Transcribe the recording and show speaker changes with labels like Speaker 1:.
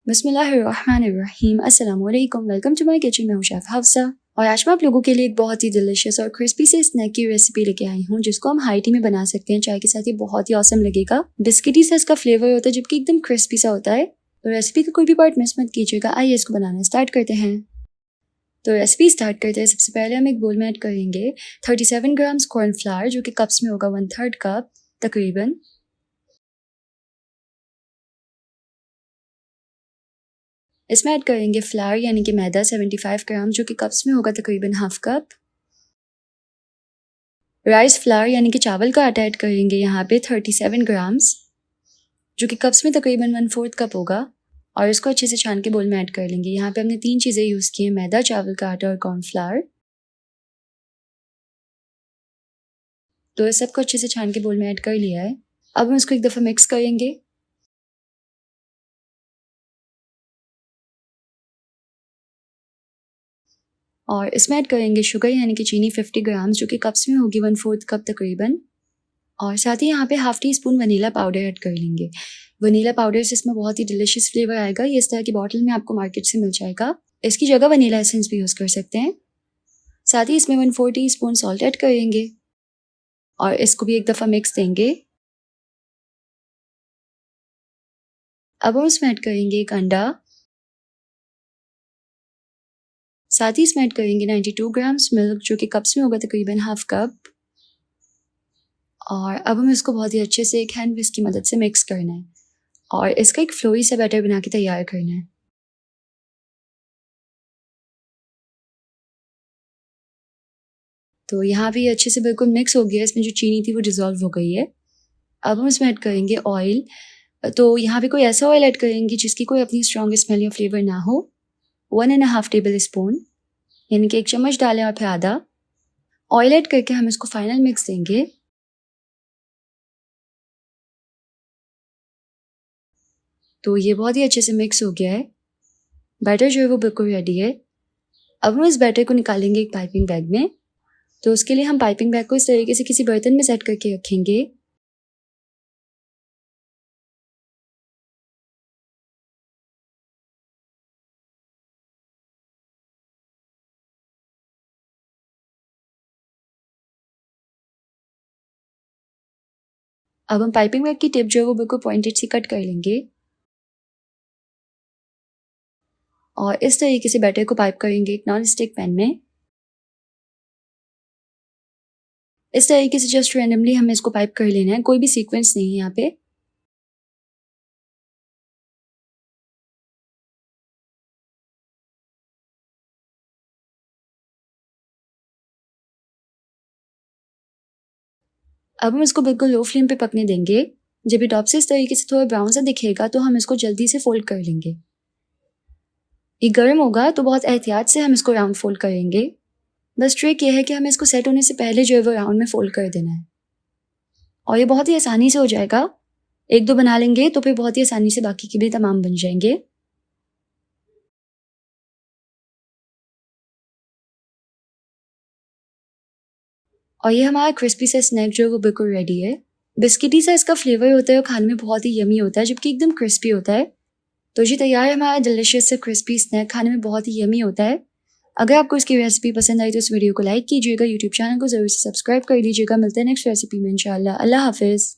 Speaker 1: बिस्मिल्लाहिर्रहमानिर्रहीम। अस्सलाम वालेकुम। Welcome to my kitchen. मैं हूं शेफ हफ्सा और आज मैं आप लोगों के लिए एक बहुत ही डिलिशियस और क्रिस्पी से स्नैक की रेसिपी लेके आई हूं जिसको हम हाई टी में बना सकते हैं। चाय के साथ ये बहुत ही औसम लगेगा। बिस्किटी सा इसका फ्लेवर होता है जबकि एकदम क्रिस्पी सा होता है। तो रेसिपी का कोई भी पार्ट मिस मत कीजिएगा। आइए इसको बनाना स्टार्ट करते हैं। तो रेसिपी स्टार्ट करते हैं। सबसे पहले हम एक बोल में ऐड करेंगे 37 ग्राम्स कॉर्नफ्लावर जो कि कप्स में होगा 1/3 कप तकरीबन। इसमें ऐड करेंगे फ्लावर यानी कि मैदा 75 ग्राम जो कि कप्स में होगा तकरीबन हाफ कप। राइस फ्लावर यानी कि चावल का आटा ऐड करेंगे यहाँ पे 37 ग्राम्स जो कि कप्स में तकरीबन 1/4 कप होगा और इसको अच्छे से छान के बोल में ऐड कर लेंगे। यहाँ पे हमने 3 चीज़ें यूज़ की हैं, मैदा, चावल का आटा और कॉर्नफ्लावर। तो इस सबको अच्छे से छान के बोल में ऐड कर लिया है। अब हम इसको एक दफ़ा मिक्स करेंगे। और इसमें ऐड करेंगे शुगर यानी कि चीनी 50 ग्राम्स जो कि कप्स में होगी 1/4 कप तकरीबन। और साथ ही यहाँ पे half tea spoon vanilla powder add कर लेंगे। वनीला पाउडर से इसमें बहुत ही डिलिशियस फ्लेवर आएगा। ये इस तरह की बॉटल में आपको मार्केट से मिल जाएगा। इसकी जगह वनीला एसेंस भी यूज़ कर सकते हैं। साथ ही इसमें 1/4 टीस्पून सॉल्ट ऐड करेंगे और इसको भी एक दफ़ा मिक्स देंगे। अब हम इसमें ऐड करेंगे एक अंडा। साथ ही इसमें ऐड करेंगे 92 ग्राम्स मिल्क जो कि कप्स में होगा तकरीबन हाफ कप। और अब हम इसको बहुत ही अच्छे से एक हैंड विस्क की मदद से मिक्स करना है और इसका एक फ्लोई सा बैटर बना के तैयार करना है। तो यहाँ पे ये अच्छे से बिल्कुल मिक्स हो गया। इसमें जो चीनी थी वो डिज़ोल्व हो गई है। अब हम इसमें ऐड करेंगे ऑयल। तो यहाँ पे कोई ऐसा ऑयल ऐड करेंगे जिसकी कोई अपनी स्ट्रॉन्ग स्मेल या फ्लेवर ना हो। 1.5 टेबल स्पून यानी कि 1 चम्मच डालें और फिर आधा। ऑयल ऐड करके हम इसको फाइनल मिक्स देंगे। तो ये बहुत ही अच्छे से मिक्स हो गया है। बैटर जो है वो बिल्कुल रेडी है। अब हम इस बैटर को निकालेंगे एक पाइपिंग बैग में। तो उसके लिए हम पाइपिंग बैग को इस तरीके से किसी बर्तन में सेट करके रखेंगे। अब हम पाइपिंग बैग की टिप जो है वो बिल्कुल पॉइंटेड सी कट कर लेंगे और इस तरीके से बैटर को पाइप करेंगे एक नॉन स्टिक पैन में। इस तरीके से जस्ट रैंडमली हमें इसको पाइप कर लेना है। कोई भी सीक्वेंस नहीं है यहाँ पे। अब हम इसको बिल्कुल लो फ्लेम पे पकने देंगे। जब ये टॉप से इस तरीके से थोड़ा ब्राउन सा दिखेगा तो हम इसको जल्दी से फोल्ड कर लेंगे। ये गर्म होगा तो बहुत एहतियात से हम इसको राउंड फोल्ड करेंगे। बस ट्रिक ये है कि हमें इसको सेट होने से पहले जो है वो राउंड में फोल्ड कर देना है और ये बहुत ही आसानी से हो जाएगा। 1-2 बना लेंगे तो फिर बहुत ही आसानी से बाकी के भी तमाम बन जाएंगे। और ये हमारा क्रिस्पी सा स्नैक जो है वो बिल्कुल रेडी है। बिस्किटी सा इसका फ्लेवर होता है और खाने में बहुत ही यमी होता है जबकि एकदम क्रिस्पी होता है। तो जी तैयार है हमारा डिलिशियस सा क्रिस्पी स्नैक। खाने में बहुत ही यमी होता है। अगर आपको इसकी रेसिपी पसंद आई तो इस वीडियो को लाइक कीजिएगा। यूट्यूब चैनल को ज़रूर से सब्सक्राइब कर लीजिएगा। मिलते हैं नेक्स्ट रेसिपी में इंशाल्लाह। अल्लाह हाफिज़।